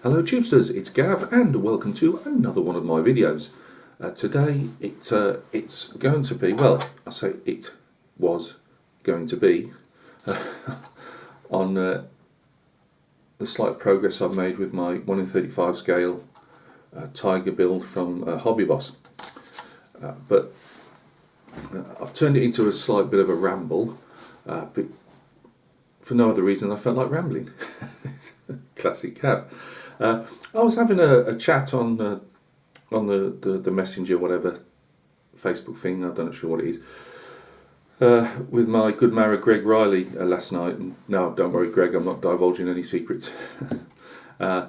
Hello Tubesters, it's Gav and welcome to another one of my videos. Today it's going to be, well, I say it was going to be on the slight progress I've made with my 1 in 35 scale Tiger build from Hobby Boss. But I've turned it into a slight bit of a ramble, but for no other reason I felt like rambling. It's classic Gav. I was having a chat on the messenger, whatever, Facebook thing, I'm not sure what it is, with my good marrow Greg Riley last night. And no, don't worry Greg, I'm not divulging any secrets. And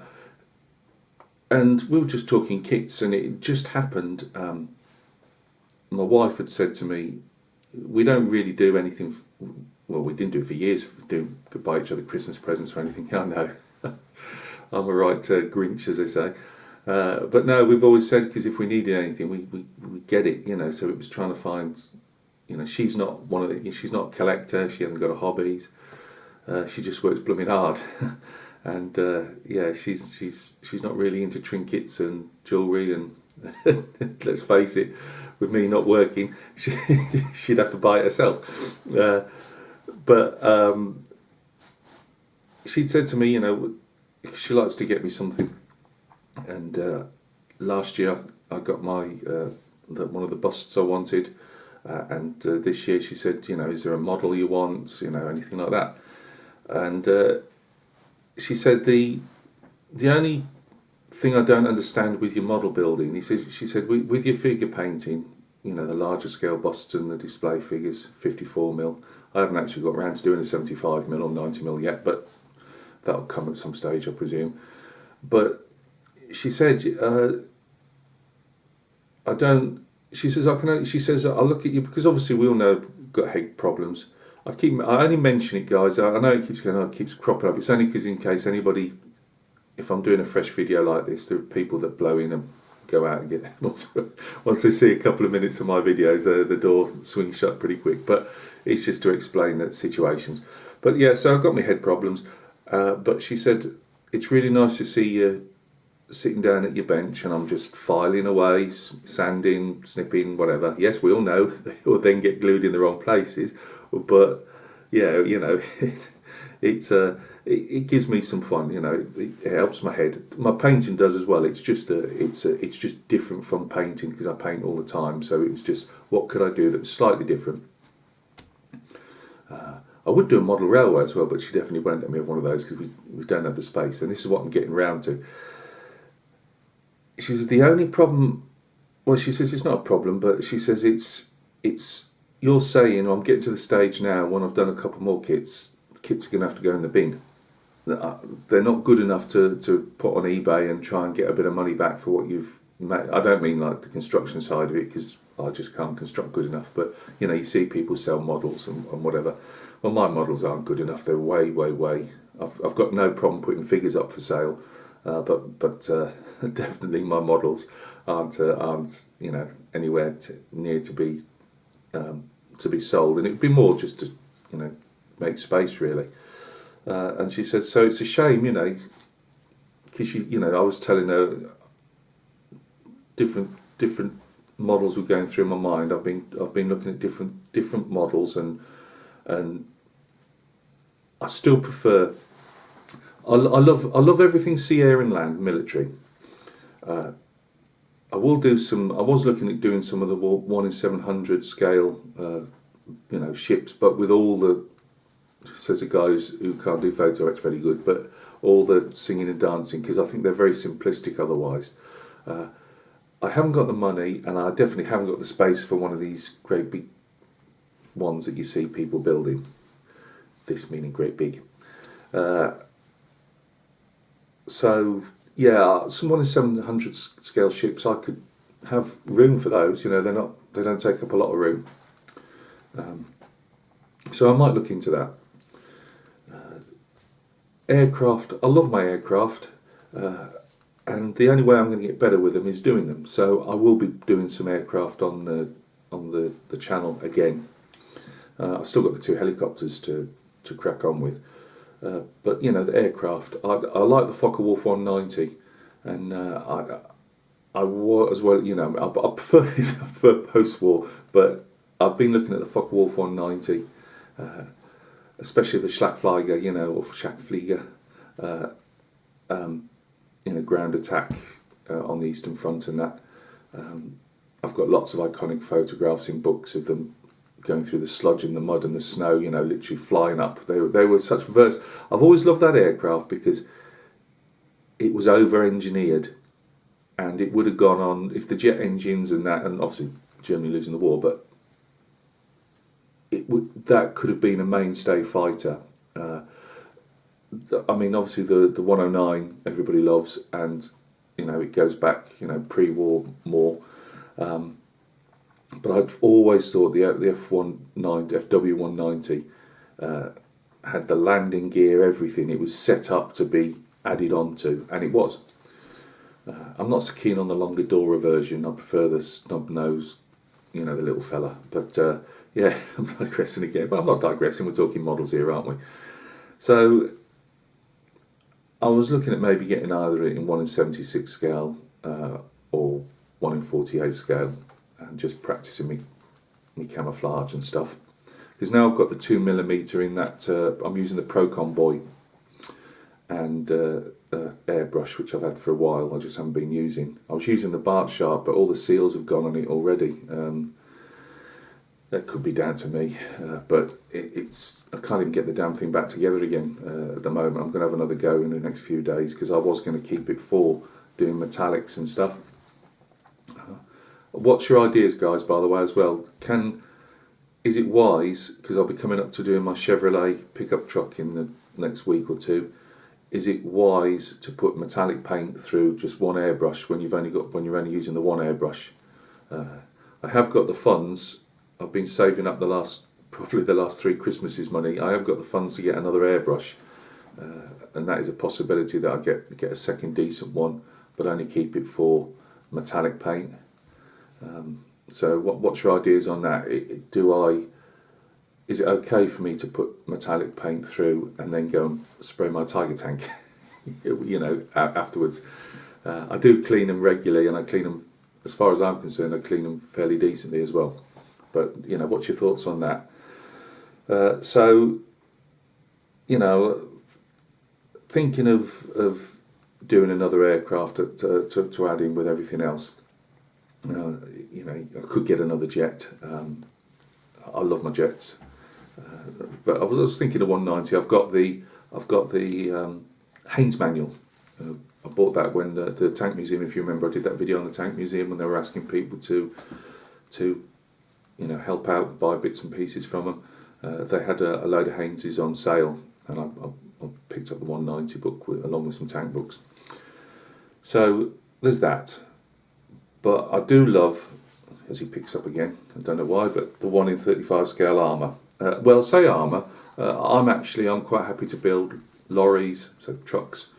we were just talking kits, and it just happened, my wife had said to me, we don't really do anything, well, we didn't do it for years, buy each other Christmas presents or anything. I know. I'm a right Grinch, as they say. But no, we've always said, because if we needed anything, we get it, you know. So it was trying to find, you know, she's not she's not a collector, she hasn't got a hobbies. She just works blooming hard. And yeah, she's not really into trinkets and jewellery, and let's face it, with me not working, she'd have to buy it herself. But she'd said to me, you know, she likes to get me something, and last year I got my one of the busts I wanted, and this year she said, you know, is there a model you want, you know, anything like that. And she said the only thing I don't understand with your model building, she said with your figure painting, you know, the larger scale busts and the display figures, 54mm. I haven't actually got around to doing a 75mm or 90mm yet, but that'll come at some stage, I presume. But she said, I don't. She says I can. She says I'll look at you, because obviously we all know I've got head problems. I only mention it, guys. I know it keeps going. It keeps cropping up. It's only because in case anybody, if I'm doing a fresh video like this, there are people that blow in and go out and get once they see a couple of minutes of my videos, the door swings shut pretty quick. But it's just to explain that situations. But yeah, so I've got my head problems. But she said, it's really nice to see you sitting down at your bench, and I'm just filing away, sanding, snipping, whatever. Yes, we all know they will then get glued in the wrong places, but yeah, you know, it gives me some fun, you know. It helps my head. My painting does as well. It's just it's just different from painting, because I paint all the time. So it was just, what could I do that was slightly different? I would do a model railway as well, but she definitely won't let me have one of those, because we don't have the space. And this is what I'm getting round to. She says the only problem, well, she says it's not a problem, but she says it's you're saying, I'm getting to the stage now when I've done a couple more kits, the kits are going to have to go in the bin. They're not good enough to put on eBay and try and get a bit of money back for what you've made. I don't mean like the construction side of it, because I just can't construct good enough. But, you know, you see people sell models and whatever. Well, my models aren't good enough. They're way. I've got no problem putting figures up for sale, but definitely my models aren't you know, anywhere near to be sold. And it'd be more just to, you know, make space really. And she said, so it's a shame, you know, because you know, I was telling her different models were going through my mind. I've been looking at different models, and I still prefer. I love everything sea, air, and land military. I will do some. I was looking at doing some of the 1 in 700 scale, you know, ships, but with all the, says a guy who can't do photo etch very good, but all the singing and dancing, because I think they're very simplistic otherwise. I haven't got the money, and I definitely haven't got the space for one of these great big ones that you see people building. This meaning great big. So yeah, some 1 in 700 scale ships, I could have room for those. You know, they don't take up a lot of room. So I might look into that. Aircraft, I love my aircraft, and the only way I'm going to get better with them is doing them. So I will be doing some aircraft on the channel again. I've still got the 2 helicopters to crack on with. But the aircraft, I like the Focke-Wulf 190, and I was as well. I prefer I prefer post-war, but I've been looking at the Focke-Wulf 190, especially the Schlagflieger, or Schachflieger, ground attack on the Eastern Front, and that. I've got lots of iconic photographs in books of them going through the sludge and the mud and the snow, literally flying up. They were such verse. I've always loved that aircraft because it was over-engineered, and it would have gone on if the jet engines and that, and obviously Germany losing the war, but that could have been a mainstay fighter. Obviously the 109 everybody loves, and it goes back pre-war more. But I've always thought the FW190 had the landing gear, everything. It was set up to be added onto, and it was. I'm not so keen on the longer Dora version. I prefer the snub nose, the little fella. But yeah, I'm digressing again. But I'm not digressing. We're talking models here, aren't we? So I was looking at maybe getting either in 1 in 76 scale or 1 in 48 scale, and just practicing me camouflage and stuff. Because now I've got the 2mm in that, I'm using the Pro Convoy and airbrush, which I've had for a while. I just haven't been using. I was using the Bart Sharp, but all the seals have gone on it already. That could be down to me, but I can't even get the damn thing back together again at the moment. I'm going to have another go in the next few days, because I was going to keep it for doing metallics and stuff. What's your ideas, guys, by the way, as well? Is it wise, because I'll be coming up to doing my Chevrolet pickup truck in the next week or two, is it wise to put metallic paint through just one airbrush when you're only using the one airbrush? I have got the funds. I've been saving up probably the last 3 Christmases money. I have got the funds to get another airbrush, and that is a possibility that I get a second decent one, but only keep it for metallic paint. So what's your ideas on that? Is it okay for me to put metallic paint through and then go and spray my Tiger tank afterwards? I do clean them regularly, and I clean them, as far as I'm concerned, I clean them fairly decently as well. But what's your thoughts on that? Thinking of doing another aircraft to add in with everything else. I could get another jet. I love my jets, but I was thinking of 190. I've got the Haynes manual. I bought that when the Tank Museum, if you remember, I did that video on the Tank Museum when they were asking people to help out, buy bits and pieces from them. They had a load of Hayneses on sale, and I picked up the 190 book along with some tank books. So there's that. But I do love, as he picks up again, I don't know why, but the 1 in 35 scale armour. Say armour, I'm quite happy to build lorries, so trucks,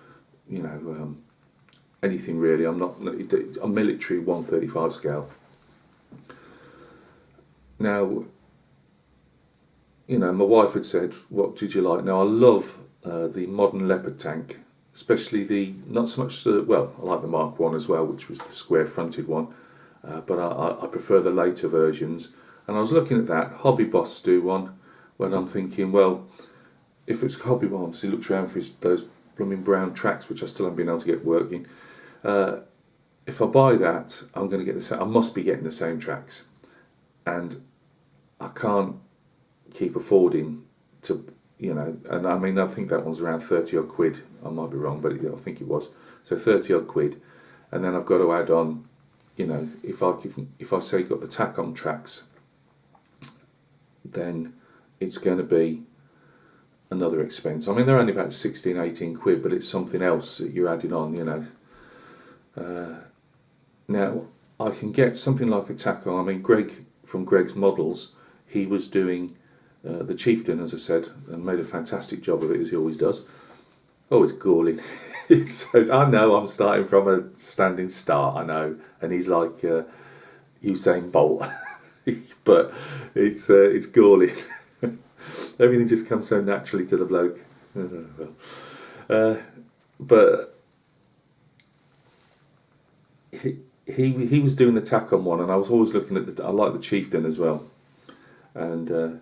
anything really. I'm not a military 135 scale. Now, my wife had said, what did you like? Now, I love the modern Leopard tank, especially not so much, I like the Mark 1 as well, which was the square fronted one, but I prefer the later versions. And I was looking at that, Hobby Boss do one, when I'm thinking, well, if it's Hobby Boss, he looks around for those blooming brown tracks, which I still haven't been able to get working. If I buy that, I'm going to get I must be getting the same tracks. And I can't keep affording to, and I think that one's around 30 odd quid. I might be wrong, but I think it was. So 30 odd quid. And then I've got to add on, if I say got the tack-on tracks, then it's going to be another expense. They're only about 16, 18 quid, but it's something else that you're adding on, Now, I can get something like a tack-on. Greg, from Greg's Models, he was doing the Chieftain, as I said, and made a fantastic job of it, as he always does. Oh, it's galling. I know I'm starting from a standing start, I know, and he's like Usain Bolt, but it's galling. Everything just comes so naturally to the bloke. But he was doing the tack on one, and I was always looking at I like the Chieftain as well, and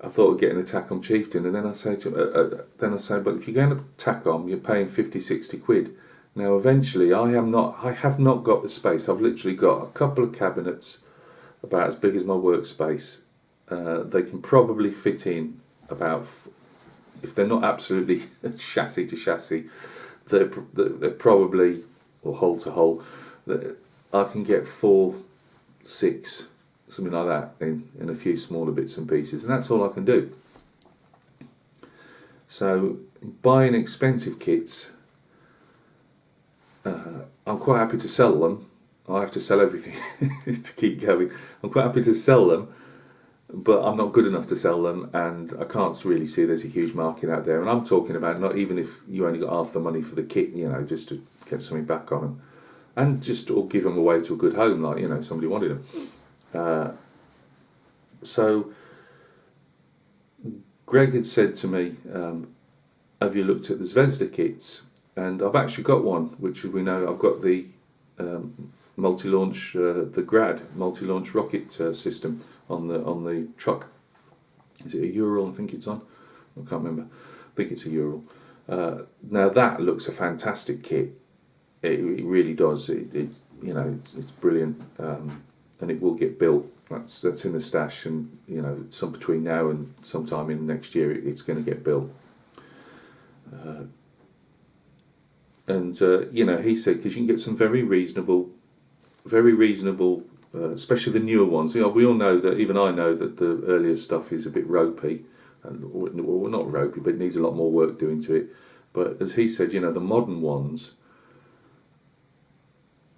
I thought of getting a tack on Chieftain, and then I say to but if you're going to tack on, you're paying 50, 60 quid. Now eventually I have not got the space. I've literally got a couple of cabinets about as big as my workspace. They can probably fit in about, if they're not absolutely chassis to chassis, they're probably, or hole to hole, I can get 4, 6, something like that in a few smaller bits and pieces, and that's all I can do. So buying expensive kits, I'm quite happy to sell them. I have to sell everything to keep going. I'm quite happy to sell them, but I'm not good enough to sell them, and I can't really see there's a huge market out there. And I'm talking about not even if you only got half the money for the kit, just to get something back on them, and just or give them away to a good home, like somebody wanted them. So Greg had said to me, have you looked at the Zvezda kits? And I've actually got one, which we know. I've got the multi-launch, the Grad multi-launch rocket system on the truck. Is it a Ural? I think it's on. I can't remember. I think it's a Ural. Now that looks a fantastic kit. It really does. It's brilliant, and it will get built. That's in the stash, and some between now and sometime in next year, it's going to get built. He said, because you can get some very reasonable, especially the newer ones. We all know that, even I know that the earlier stuff is a bit ropey, well, not ropey, but it needs a lot more work doing to it. But as he said, the modern ones,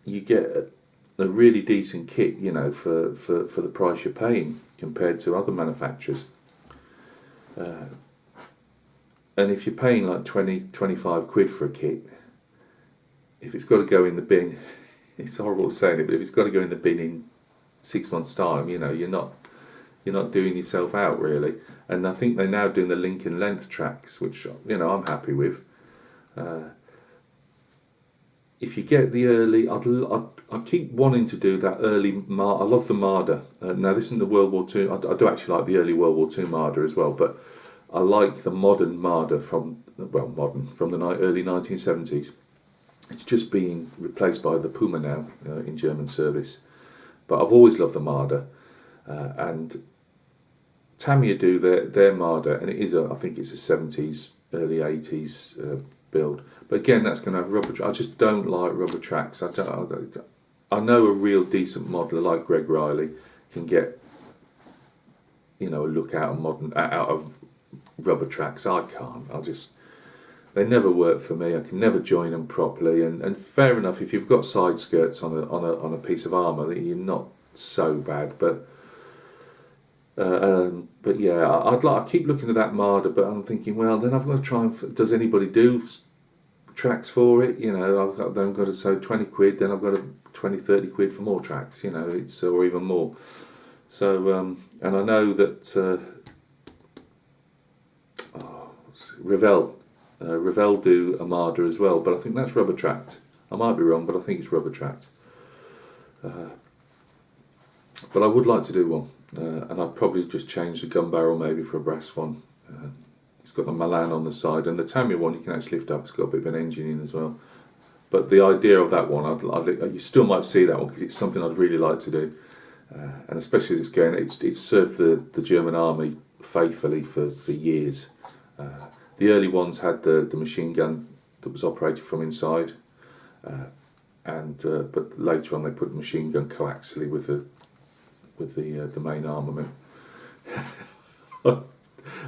you get a really decent kit, for the price you're paying compared to other manufacturers. And if you're paying like 20, 25 quid for a kit, if it's got to go in the bin, it's horrible saying it, but if it's got to go in the bin in 6 months' time, you're not doing yourself out really. And I think they're now doing the link and length tracks, which I'm happy with. If you get the early, I keep wanting to do that early. I love the Marder. Now this isn't the World War II. I do actually like the early World War II Marder as well, but I like the modern Marder from the early 1970s. It's just being replaced by the Puma now in German service. But I've always loved the Marder. And Tamiya do their Marder, and I think it's a 70s, early 80s build. But again, that's going to have rubber. I just don't like rubber tracks. I know a real decent modeler like Greg Riley can get a look out of rubber tracks. I can't. They never work for me. I can never join them properly. And fair enough, if you've got side skirts on a piece of armour, you're not so bad. But yeah, I keep looking at that Marder, but I'm thinking, well, then I've got to try and. Does anybody do tracks for it? I've then got to so 20 quid. Then I've got to 20, 30 quid for more tracks. It's or even more. So and I know that Ravel do a Marder as well, but I think that's rubber tracked. I might be wrong, but I think it's rubber tracked. But I would like to do one, and I'd probably just change the gun barrel maybe for a brass one. It's got the Milan on the side, and the Tamiya one you can actually lift up. It's got a bit of an engine in as well. But the idea of that one, you still might see that one because it's something I'd really like to do, and especially as it's served the German army faithfully for years. The early ones had the machine gun that was operated from inside, but later on they put the machine gun coaxially with the main armament.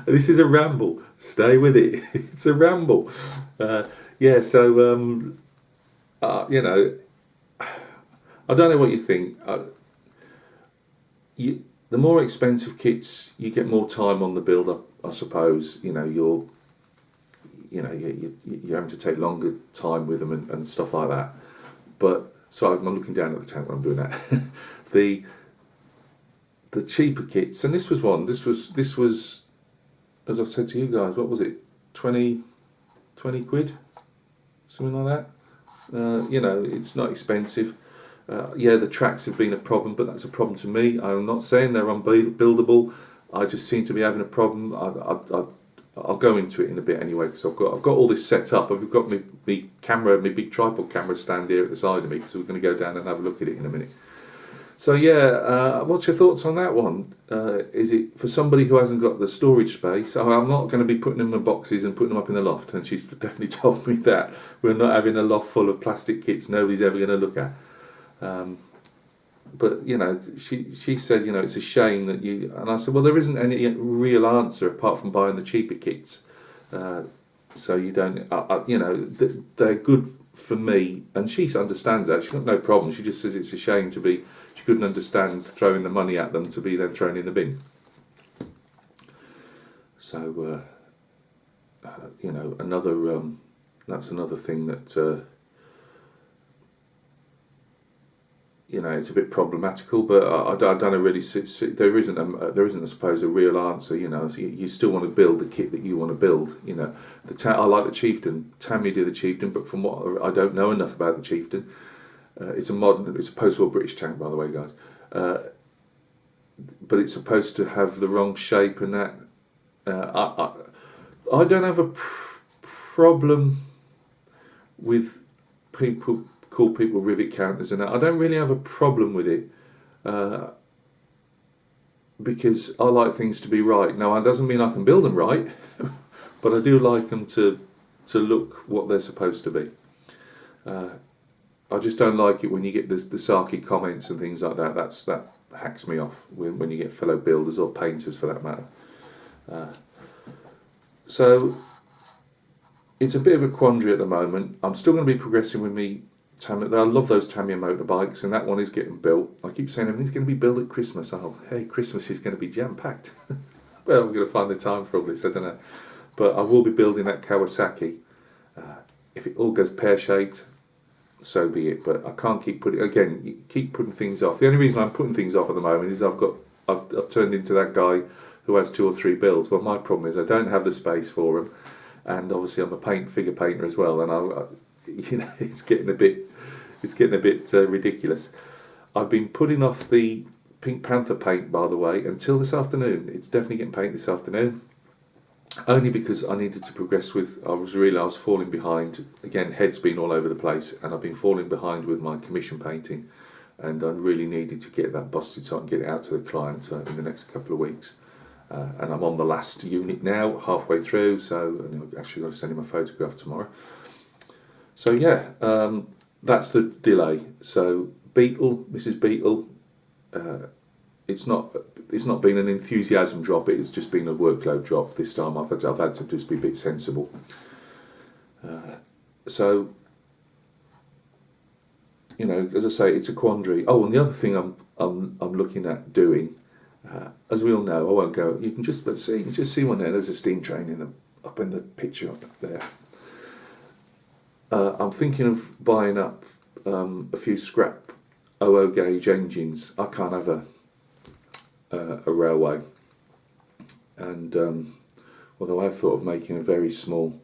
This is a ramble. Stay with it. It's a ramble. So I don't know what you think. The more expensive kits, you get more time on the build up. I suppose you're having to take longer time with them and stuff like that. But so I'm looking down at the tank when I'm doing that. the cheaper kits, and this was as I've said to you guys, what was it? 20 quid, something like that. It's not expensive. The tracks have been a problem, but that's a problem to me. I'm not saying they're unbuildable. I just seem to be having a problem. I'll go into it in a bit anyway, because I've got all this set up. I've got my big tripod camera stand here at the side of me, so we're going to go down and have a look at it in a minute. So what's your thoughts on that one? Is it for somebody who hasn't got the storage space? I'm not going to be putting them in boxes and putting them up in the loft, and she's definitely told me that. We're not having a loft full of plastic kits nobody's ever going to look at. But she said, it's a shame that you. And I said, well, there isn't any real answer apart from buying the cheaper kits. So you don't, they're good for me, and she understands that. She's got no problem. She just says it's a shame she couldn't understand throwing the money at them to be then thrown in the bin. So, that's another thing that. It's a bit problematical, but I don't know really. There isn't, I suppose, a real answer. So you still want to build the kit that you want to build. I like the Chieftain. Tammy did the Chieftain, but from what I don't know enough about the Chieftain. It's a post-war British tank, by the way, guys. But it's supposed to have the wrong shape and that. I don't have a problem with people. Call people rivet counters and that. I don't really have a problem with it because I like things to be right. Now, that doesn't mean I can build them right, but I do like them to look what they're supposed to be. I just don't like it when you get the sarky comments and things like that. That hacks me off when you get fellow builders or painters, for that matter. So it's a bit of a quandary at the moment. I'm still going to be progressing with me. I love those Tamiya motorbikes, and that one is getting built. I keep saying everything's going to be built at Christmas. Oh, hey, Christmas is going to be jam-packed. Well, we're going to find the time for all this, I don't know. But I will be building that Kawasaki. If it all goes pear-shaped, so be it. But I can't keep putting things off. The only reason I'm putting things off at the moment is I've turned into that guy who has 2 or 3 builds. Well, my problem is I don't have the space for them, and obviously I'm a figure painter as well, and it's getting a bit ridiculous. I've been putting off the Pink Panther paint, by the way, until this afternoon. It's definitely getting painted this afternoon, only because I needed to progress with. I was falling behind again. Head's been all over the place, and I've been falling behind with my commission painting, and I really needed to get that busted so I can get it out to the client in the next couple of weeks. And I'm on the last unit now, halfway through. So I've actually got to send him a photograph tomorrow. So that's the delay. So Mrs. Beetle, it's not been an enthusiasm drop. It's just been a workload drop this time. I've had to just be a bit sensible. As I say, it's a quandary. Oh, and the other thing I'm looking at doing, as we all know, I won't go. You can just see one there. There's a steam train up in the picture up there. I'm thinking of buying up a few scrap 00 gauge engines. I can't have a railway, and although I've thought of making a very small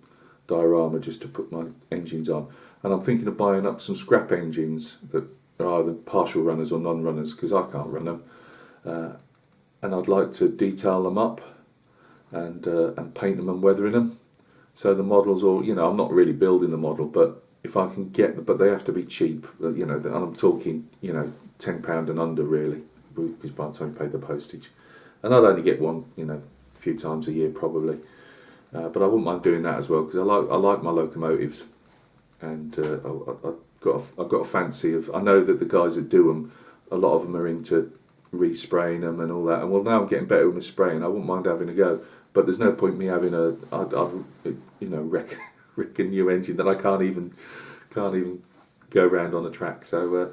diorama just to put my engines on, and I'm thinking of buying up some scrap engines that are either partial runners or non-runners, because I can't run them, and I'd like to detail them up and paint them and weathering them. So the models, I'm not really building the model, but if I can but they have to be cheap, and I'm talking, £10 and under really, because by the time I pay the postage, and I'd only get one, a few times a year probably, but I wouldn't mind doing that as well, because I like my locomotives, and I've got a fancy of. I know that the guys that do them, a lot of them are into respraying them and all that, and well, now I'm getting better with my spraying. I wouldn't mind having a go. But there's no point me having wreck a new engine that I can't even go around on the track. So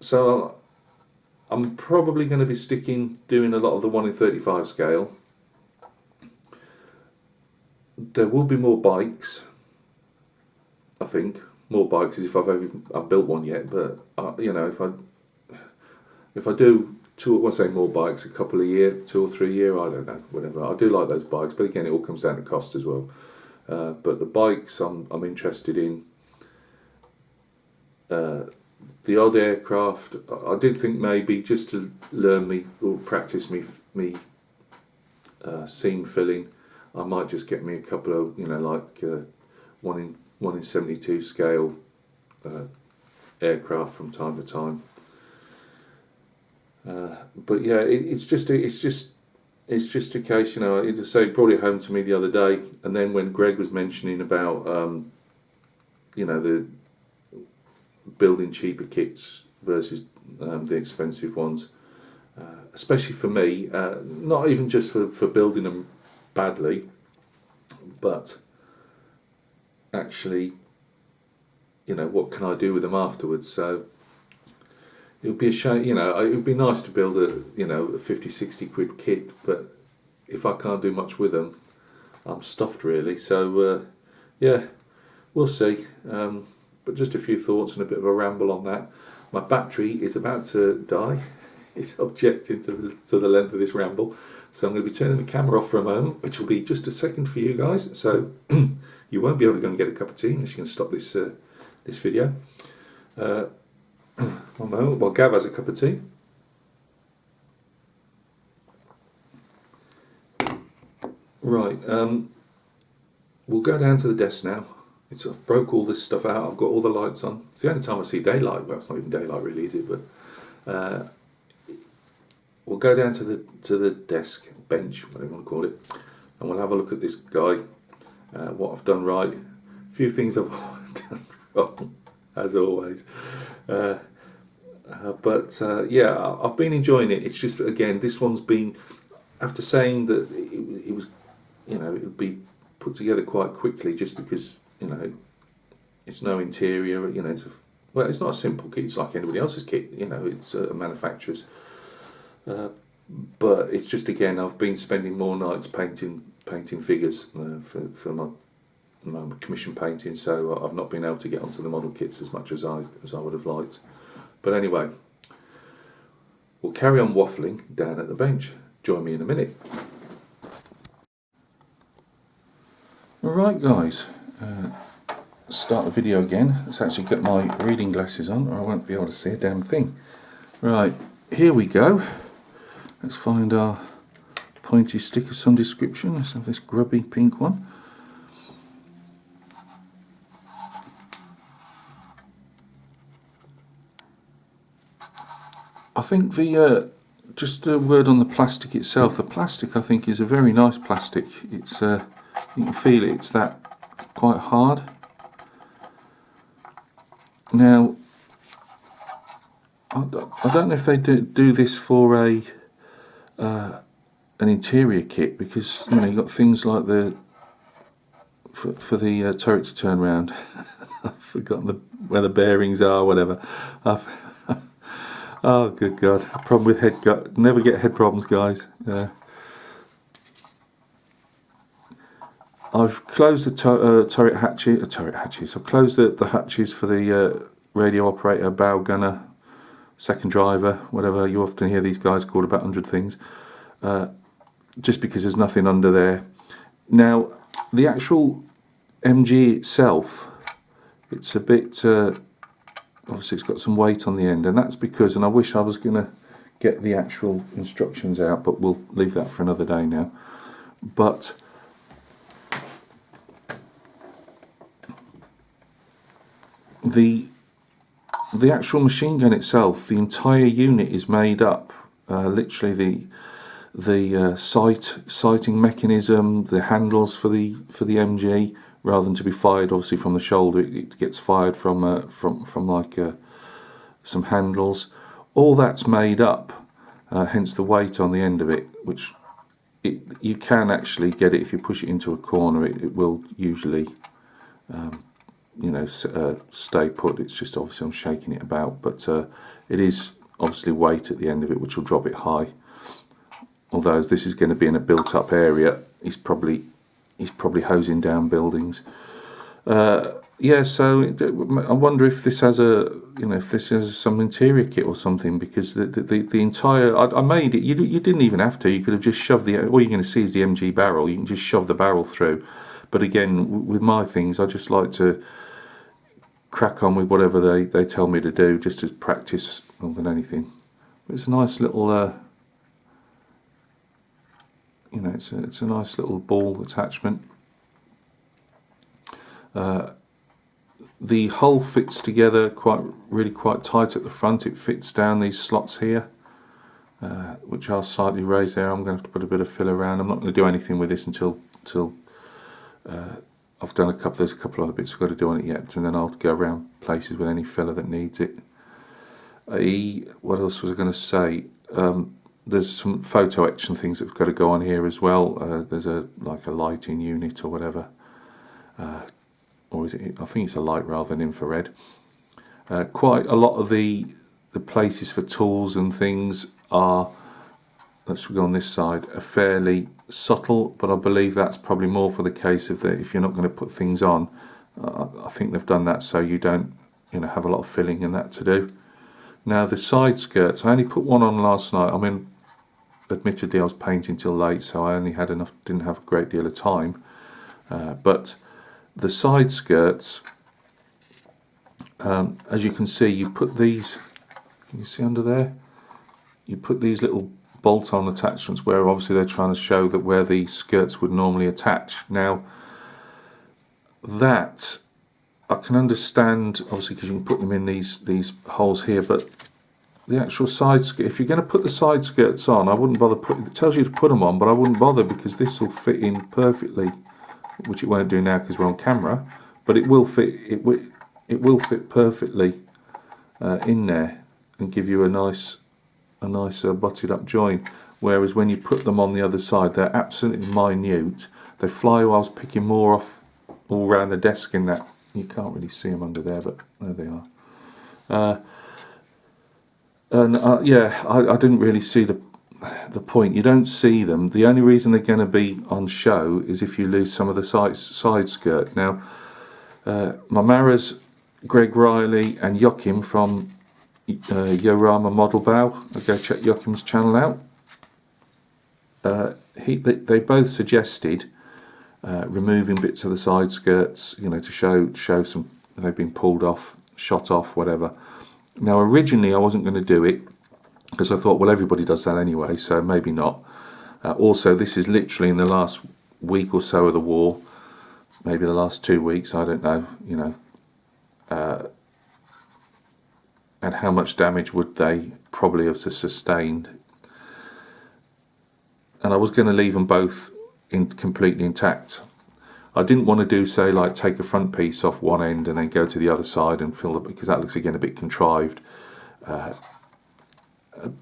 so I'm probably going to be doing a lot of the 1 in 35 scale. There will be more bikes. I think more bikes as if I've built one yet. But if I do I say more bikes, a couple a year, 2 or 3 a year, I don't know, whatever. I do like those bikes, but again, it all comes down to cost as well. But the bikes I'm interested in. The odd aircraft, I did think maybe just to learn me or practice me seam filling, I might just get me a couple of, like 1 in 72 scale aircraft from time to time. But yeah, it's just a case, it brought it home to me the other day, and then when Greg was mentioning about the building cheaper kits versus the expensive ones, especially for me, not even just for building them badly, but actually, what can I do with them afterwards? So it would be a shame, it would be nice to build a 50, 60 quid kit, but if I can't do much with them, I'm stuffed really. So yeah, we'll see. But just a few thoughts and a bit of a ramble on that. My battery is about to die. It's objecting to the length of this ramble. So I'm going to be turning the camera off for a moment, which will be just a second for you guys. So you won't be able to go and get a cup of tea unless you can stop this video. 1 moment while Gav has a cup of tea. Right, we'll go down to the desk now. I've broke all this stuff out. I've got all the lights on. It's the only time I see daylight. Well, it's not even daylight really, is it? But we'll go down to the desk, bench, whatever you want to call it, and we'll have a look at this guy. What I've done right, a few things I've done wrong, as always. But yeah, I've been enjoying it. It's just, again, this one's been, after saying that it was, it would be put together quite quickly, just because, it's no interior, it's not a simple kit, it's like anybody else's kit, it's a manufacturer's. But it's just, again, I've been spending more nights painting figures for my commission painting, so I've not been able to get onto the model kits as much as I would have liked. But anyway, we'll carry on waffling down at the bench. Join me in a minute. Alright guys, start the video again. Let's actually get my reading glasses on, or I won't be able to see a damn thing. Right, here we go. Let's find our pointy stick of some description. Let's have this grubby pink one. I think just a word on the plastic itself. The plastic, I think, is a very nice plastic. It's you can feel it. It's that quite hard. Now, I don't know if they do this for an interior kit, because you've got things like for the turret to turn around. I've forgotten where the bearings are, whatever. Oh, good God. Problem with never get head problems, guys. I've closed the turret hatches. I've closed the hatches for the radio operator, bow gunner, second driver, whatever you often hear these guys called about 100 things, just because there's nothing under there. Now, the actual MG itself, it's a bit... obviously it's got some weight on the end, and that's because, and I wish I was going to get the actual instructions out, but we'll leave that for another day now. But the actual machine gun itself, the entire unit is made up, literally the sighting mechanism, the handles for the MG, rather than to be fired obviously from the shoulder, it gets fired from like some handles. All that's made up, hence the weight on the end of it, which you can actually get it if you push it into a corner. It will usually stay put. It's just obviously I'm shaking it about, but it is obviously weight at the end of it which will drop it high. Although as this is going to be in a built up area, he's probably hosing down buildings. Yeah, so I wonder if this has if this has some interior kit or something, because the entire, I made it. You didn't even have to. You could have just shoved all you're going to see is the MG barrel. You can just shove the barrel through. But again, with my things, I just like to crack on with whatever they tell me to do, just as practice more than anything. But it's a nice little, it's a nice little ball attachment. The hull fits together really quite tight at the front. It fits down these slots here, which are slightly raised there. I'm going to have to put a bit of fill around. I'm not going to do anything with this until I've done there's a couple other bits I've got to do on it yet, and then I'll go around places with any filler that needs it. What else was I going to say? There's some photo etch and things that have got to go on here as well. There's a lighting unit or whatever. Or is it? I think it's a light rather than infrared. Quite a lot of the places for tools and things are, let's go on this side, are fairly subtle, but I believe that's probably more for the case of if you're not going to put things on. I think they've done that so you don't have a lot of filling and that to do. Now the side skirts, I only put one on last night. I mean, admittedly I was painting till late, so I only didn't have a great deal of time, but the side skirts, as you can see, you put these, can you see under there? You put these little bolt-on attachments where obviously they're trying to show that where the skirts would normally attach. Now, that I can understand, obviously, because you can put them in these holes here, but the actual side skirt, if you're going to put the side skirts on, I wouldn't bother it tells you to put them on, but I wouldn't bother, because this will fit in perfectly, which it won't do now because we're on camera, but it will fit. It will fit perfectly in there and give you a nice butted up join. Whereas when you put them on the other side, they're absolutely minute. They fly. I was picking more off all around the desk in that. You can't really see them under there, but there they are. I didn't really see the point. You don't see them. The only reason they're going to be on show is if you lose some of the side skirt. Now, my Maras, Greg Riley and Joachim from Yorama Model Bow, go check Joachim's channel out. They both suggested removing bits of the side skirts, to show some they've been pulled off, shot off, whatever. Now, originally I wasn't going to do it, because I thought, well, everybody does that anyway, so maybe not. Also, this is literally in the last week or so of the war, maybe the last 2 weeks, I don't know, and how much damage would they probably have sustained. And I was going to leave them both completely intact. I didn't want to do, say, like take a front piece off one end and then go to the other side and fill it, because that looks again a bit contrived.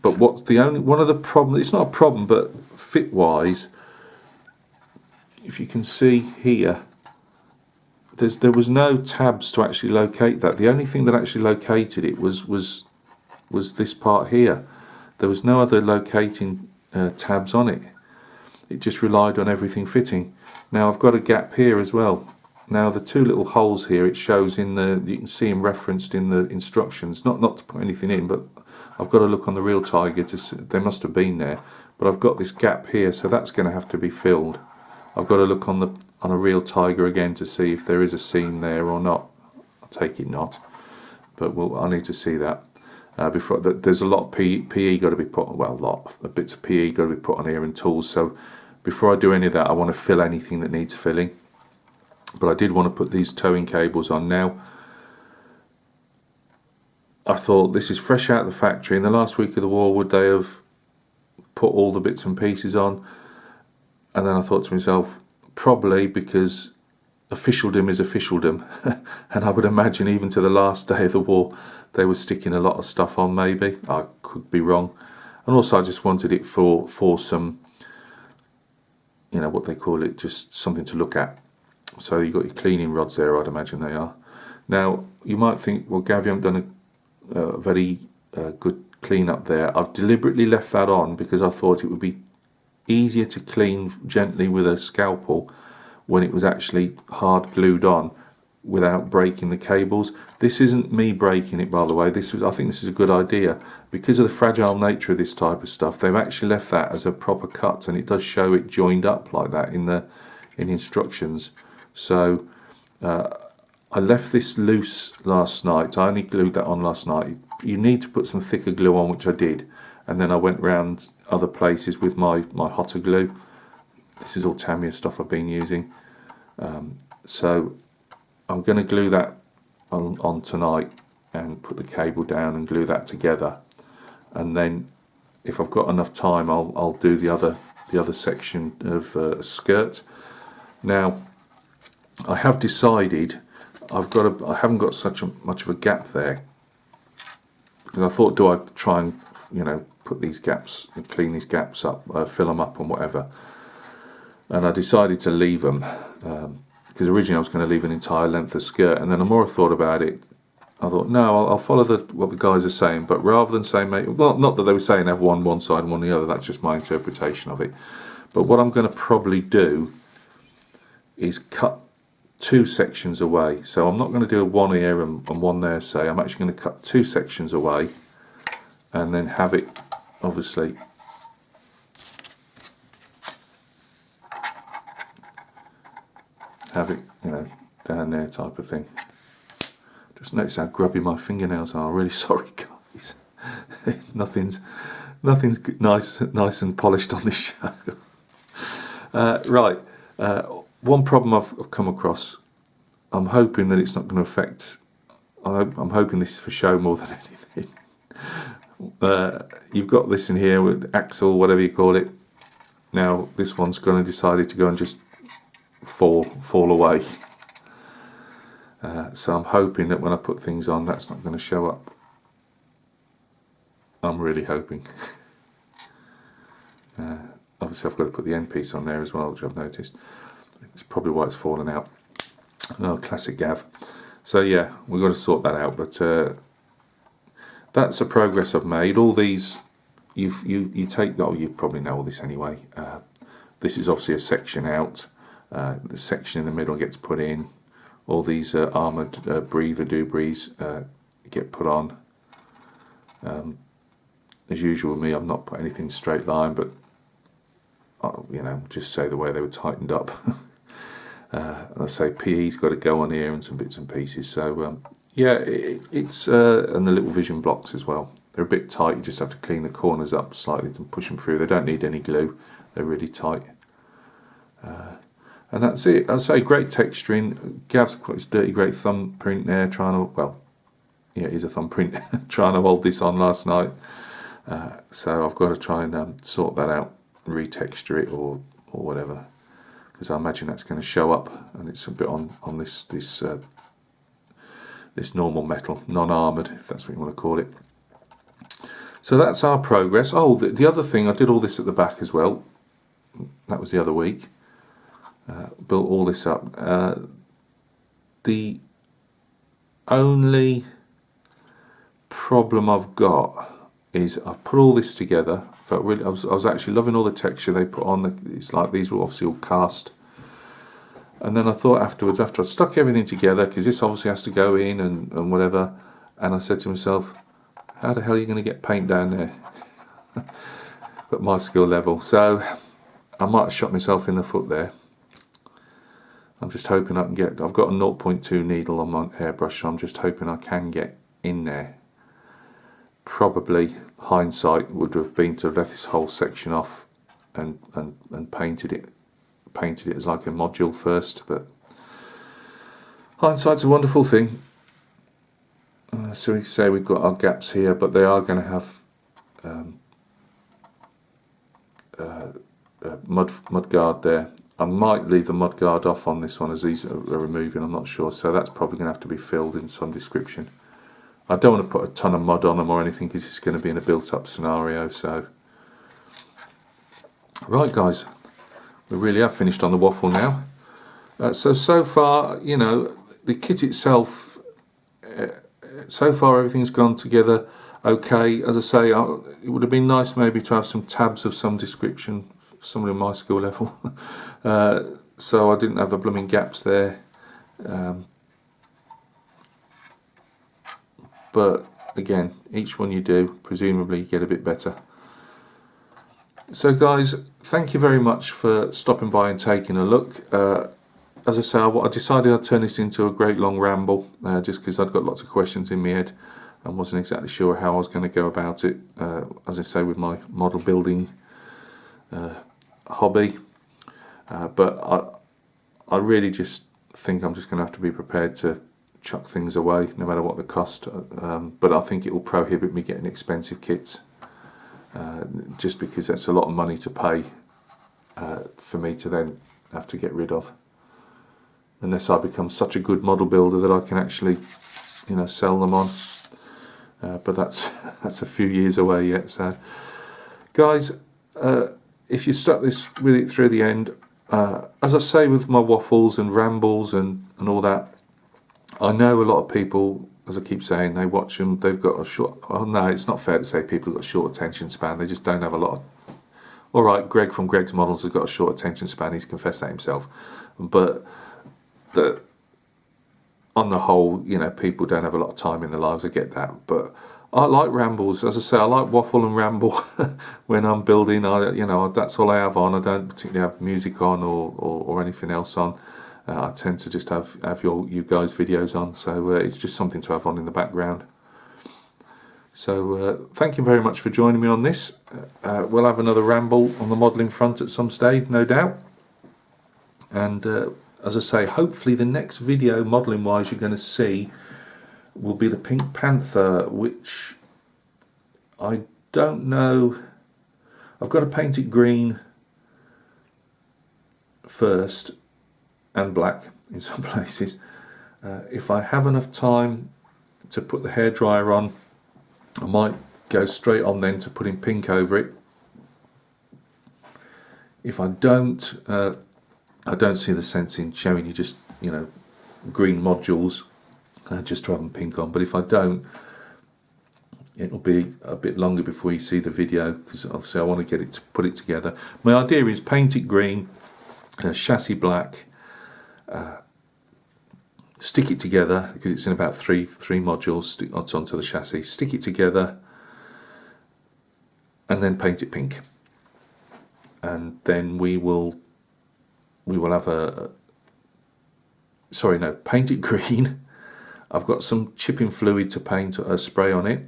But one of the problems, it's not a problem, but fit wise, if you can see here, there was no tabs to actually locate that. The only thing that actually located it was this part here. There was no other locating tabs on it. It just relied on everything fitting. Now I've got a gap here as well. Now the two little holes here, it shows you can see them referenced in the instructions. Not to put anything in, but I've got to look on the real Tiger to see, they must have been there. But I've got this gap here, so that's going to have to be filled. I've got to look on a real Tiger again to see if there is a seam there or not. I take it not, but I need to see that. Before there's a lot of PE got to be put, well, a lot of bits of PE got to be put on here and tools. So before I do any of that, I want to fill anything that needs filling. But I did want to put these towing cables on now. I thought, this is fresh out of the factory. In the last week of the war, would they have put all the bits and pieces on? And then I thought to myself, probably, because officialdom is officialdom. And I would imagine even to the last day of the war, they were sticking a lot of stuff on, maybe. I could be wrong. And also I just wanted it for some, what they call it, just something to look at. So you've got your cleaning rods there, I'd imagine they are. Now, you might think, well, Gav, you haven't done a very good clean up there. I've deliberately left that on because I thought it would be easier to clean gently with a scalpel when it was actually hard glued on, without breaking the cables. This isn't me breaking it, by the way. I think this is a good idea. Because of the fragile nature of this type of stuff, they've actually left that as a proper cut, and it does show it joined up like that in the instructions. So I left this loose last night. I only glued that on last night. You need to put some thicker glue on, which I did, and then I went round other places with my hotter glue. This is all Tamiya stuff I've been using. So I'm going to glue that on tonight and put the cable down and glue that together, and then if I've got enough time I'll do the other section of skirt. Now I have decided I haven't got much of a gap there, because I thought, do I try and put these gaps and clean these gaps up, fill them up and whatever, and I decided to leave them. Because originally I was going to leave an entire length of skirt, and then the more I thought about it, I thought, no, I'll follow what the guys are saying, but rather than saying, well, not that they were saying have one side and one the other, that's just my interpretation of it. But what I'm going to probably do is cut 2 sections away. So I'm not going to do a one here and one there, say. I'm actually going to cut 2 sections away, and then have it, obviously, have it, down there type of thing. Just notice how grubby my fingernails are. Really sorry, guys. nothing's nice and polished on this show. Right. One problem I've come across. I'm hoping that it's not going to affect. I'm hoping this is for show more than anything. You've got this in here with axle, whatever you call it. Now this one's going to decided to go and just fall away. So I'm hoping that when I put things on, that's not going to show up. I'm really hoping. Obviously I've got to put the end piece on there as well, which I've noticed. It's probably why it's fallen out. Oh, classic Gav. So yeah, we've got to sort that out, but that's the progress I've made. All these, you take, you probably know all this anyway. This is obviously a section out. The section in the middle gets put in. All these armoured breather doobries get put on. As usual with me, I've not put anything straight line, but just say the way they were tightened up. I say PE's got to go on here and some bits and pieces. So yeah, it's and the little vision blocks as well. They're a bit tight. You just have to clean the corners up slightly to push them through. They don't need any glue. They're really tight. And that's it. I'd say great texturing. Gav's got his dirty great thumbprint there, it is a thumbprint, trying to hold this on last night. So I've got to try and sort that out, retexture it or whatever, because I imagine that's going to show up, and it's a bit on this normal metal, non-armoured, if that's what you want to call it. So that's our progress. Oh, the other thing, I did all this at the back as well. That was the other week. Built all this up. The only problem I've got is I've put all this together. I was actually loving all the texture they put on. It's like these were obviously all cast. And then I thought afterwards, after I stuck everything together, because this obviously has to go in and whatever, and I said to myself, how the hell are you going to get paint down there at my skill level? So I might have shot myself in the foot there. I'm just hoping I can get, I've got a 0.2 needle on my airbrush, so I'm just hoping I can get in there. Probably hindsight would have been to have left this whole section off and painted it as like a module first, but hindsight's a wonderful thing. So we say we've got our gaps here, but they are going to have mud guard there. I might leave the mud guard off on this one as these are removing, I'm not sure, so that's probably going to have to be filled in some description. I don't want to put a ton of mud on them or anything because it's going to be in a built-up scenario. So, right, guys, we really have finished on the waffle now. So far, the kit itself, so far everything's gone together okay. As I say, it would have been nice maybe to have some tabs of some description, somebody on my skill level, so I didn't have the blooming gaps there. but again, each one you do, presumably you get a bit better. So guys, thank you very much for stopping by and taking a look. As I say, I decided I'd turn this into a great long ramble, just because I'd got lots of questions in my head and wasn't exactly sure how I was going to go about it, as I say, with my model building hobby. But I really just think I'm just going to have to be prepared to chuck things away, no matter what the cost. But I think it will prohibit me getting expensive kits, just because that's a lot of money to pay for me to then have to get rid of. Unless I become such a good model builder that I can actually, sell them on. But that's a few years away yet. So, guys, if you stuck with it through the end, as I say with my waffles and rambles and all that, I know a lot of people, as I keep saying, they watch them, they've got a short... Oh no, it's not fair to say people have got a short attention span. They just don't have a lot of... All right, Greg from Greg's Models has got a short attention span. He's confessed that himself. But on the whole, people don't have a lot of time in their lives. I get that. But I like rambles. As I say, I like waffle and ramble when I'm building. That's all I have on. I don't particularly have music on or anything else on. I tend to just have you guys' videos on, so it's just something to have on in the background. So thank you very much for joining me on this. We'll have another ramble on the modelling front at some stage, no doubt. And as I say, hopefully the next video, modelling wise, you're going to see will be the Pink Panther, which I don't know. I've got to paint it green first and black in some places. If I have enough time to put the hairdryer on, I might go straight on then to putting pink over it. If I don't see the sense in showing you just green modules just to have them pink on. But if I don't, it'll be a bit longer before you see the video, because obviously I want to put it together. My idea is paint it green, chassis black, stick it together, because it's in about three modules, stick onto the chassis, stick it together, and then paint it pink. And then we will have paint it green. I've got some chipping fluid to paint a spray on it,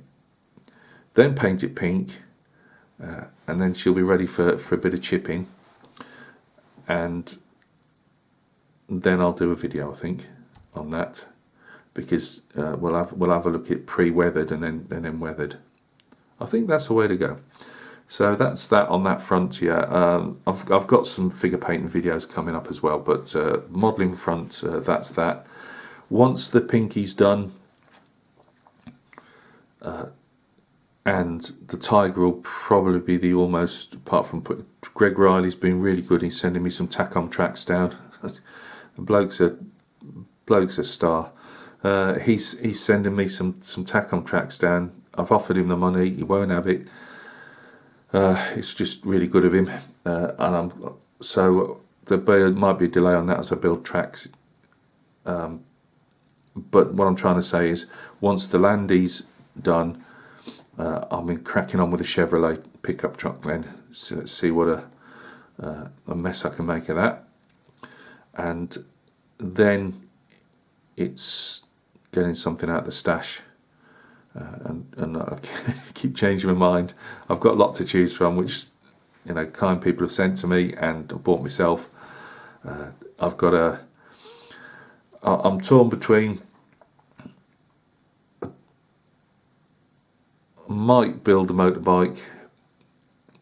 then paint it pink, and then she'll be ready for a bit of chipping, and then I'll do a video, I think, on that, because we'll have a look at pre-weathered and then weathered. I think that's the way to go. So that's that on that front. Yeah, I've got some figure painting videos coming up as well, but modelling front, that's that. Once the pinky's done, and the tiger will probably be the almost, apart from Greg Riley's been really good. He's sending me some Tacom tracks down. The bloke's a star. He's sending me some Tacom tracks down. I've offered him the money. He won't have it. It's just really good of him, so there might be a delay on that as I build tracks. But what I'm trying to say is, once the Landy's done, I'll be cracking on with a Chevrolet pickup truck then. So let's see what a mess I can make of that. And then it's getting something out of the stash. And I keep changing my mind. I've got a lot to choose from, which kind people have sent to me and I bought myself. I'm torn between. I might build a motorbike,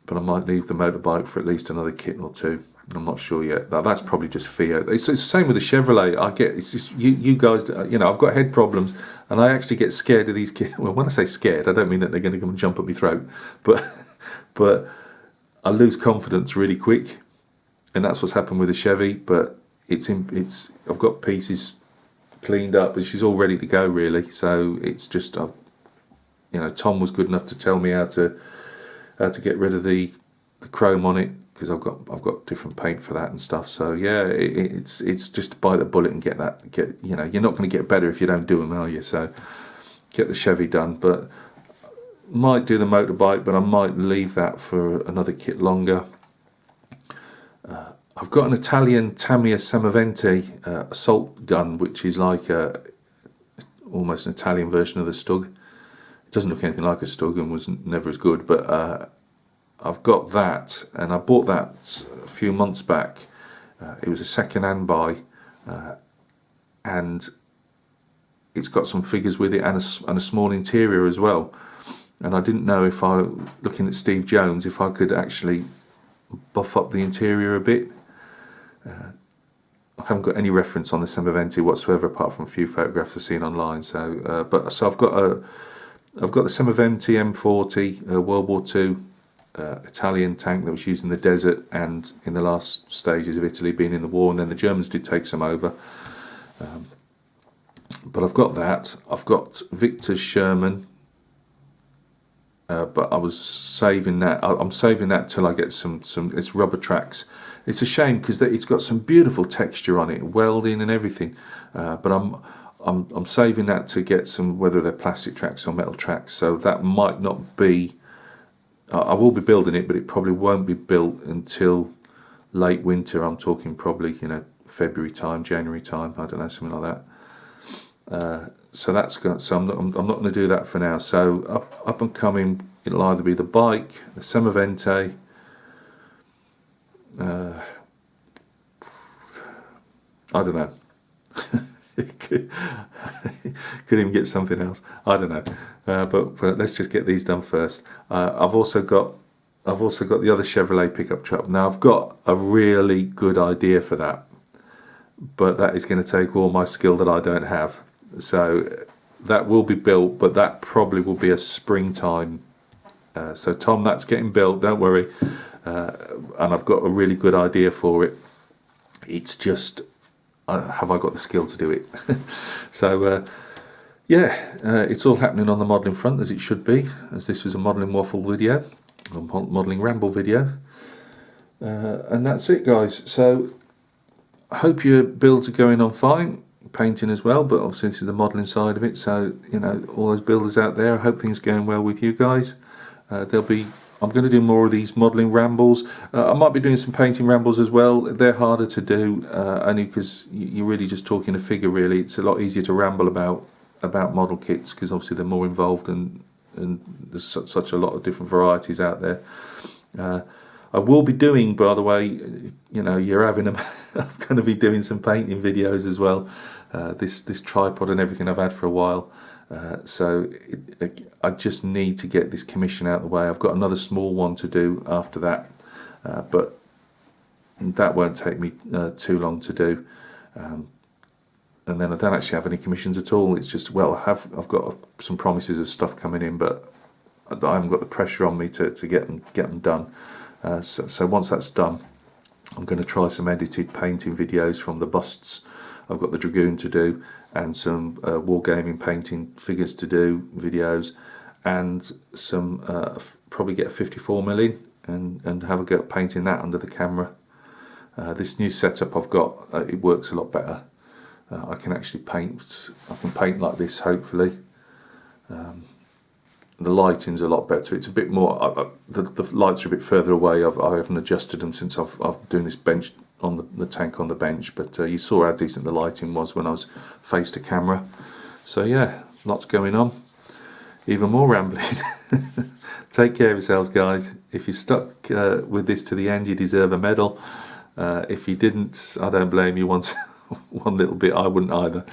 but I might leave the motorbike for at least another kit or two. I'm not sure yet. That's probably just fear. It's the same with the Chevrolet. It's just you guys. I've got head problems, and I actually get scared of these kids. Well, when I say scared, I don't mean that they're going to come and jump at my throat, but I lose confidence really quick, and that's what's happened with the Chevy. But I've got pieces cleaned up, and she's all ready to go really. So it's just Tom was good enough to tell me how to get rid of the chrome on it, because I've got different paint for that and stuff. So yeah, it's just bite the bullet and get. You're not going to get better if you don't do them, are you? So get the Chevy done, but might do the motorbike, but I might leave that for another kit longer. I've got an Italian Tamiya Semoventi assault gun, which is like almost an Italian version of the Stug. It doesn't look anything like a Stug and was never as good, but I've got that, and I bought that a few months back. It was a second-hand buy, and it's got some figures with it and a small interior as well. And I didn't know if looking at Steve Jones, if I could actually buff up the interior a bit. I haven't got any reference on the Semoventi whatsoever, apart from a few photographs I've seen online. So, so I've got the Semoventi M40 World War II Italian tank that was used in the desert and in the last stages of Italy being in the war, and then the Germans did take some over. But I've got that. I've got Victor's Sherman, but I was saving that. I'm saving that till I get some. It's rubber tracks. It's a shame because it's got some beautiful texture on it, welding and everything. But I'm saving that to get some, whether they're plastic tracks or metal tracks. So that might not be. I will be building it, but it probably won't be built until late winter. I'm talking probably February time, January time. I don't know, something like that. So that's good. So I'm not going to do that for now. So up and coming, it'll either be the bike, the Semoventi. I don't know. could even get something else. I don't know. But let's just get these done first. I've also got the other Chevrolet pickup truck. Now I've got a really good idea for that, but that is going to take all my skill that I don't have. So that will be built, but that probably will be a springtime. So Tom, that's getting built. Don't worry. And I've got a really good idea for it. It's just, have I got the skill to do it? So it's all happening on the modelling front, as it should be, as this was a modelling waffle video, a modelling ramble video. And that's it, guys. So I hope your builds are going on fine, painting as well, but obviously this is the modelling side of it. So all those builders out there, I hope things are going well with you guys. I'm going to do more of these modelling rambles. I might be doing some painting rambles as well. They're harder to do, only because you're really just talking a figure, really. It's a lot easier to ramble about model kits, because obviously they're more involved and there's such a lot of different varieties out there. I will be doing, by the way, you're having I'm going to be doing some painting videos as well. This tripod and everything I've had for a while. So I just need to get this commission out of the way. I've got another small one to do after that, but that won't take me too long to do. And then I don't actually have any commissions at all. It's just, I've got some promises of stuff coming in, but I haven't got the pressure on me to get them done. So once that's done, I'm going to try some edited painting videos from the busts. I've got the Dragoon to do, and some wargaming painting figures to do, videos, and some probably get a 54mm and have a go at painting that under the camera. This new setup I've got, it works a lot better. I can actually paint. I can paint like this, hopefully. The lighting's a lot better. It's a bit more. The lights are a bit further away. I haven't adjusted them since I've doing this bench on the tank on the bench. But you saw how decent the lighting was when I was face to camera. So yeah, lots going on. Even more rambling. Take care of yourselves, guys. If you stuck with this to the end, you deserve a medal. If you didn't, I don't blame you. One little bit, I wouldn't either.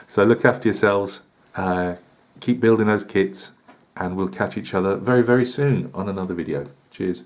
So look after yourselves. Keep building those kits. And we'll catch each other very, very soon on another video. Cheers.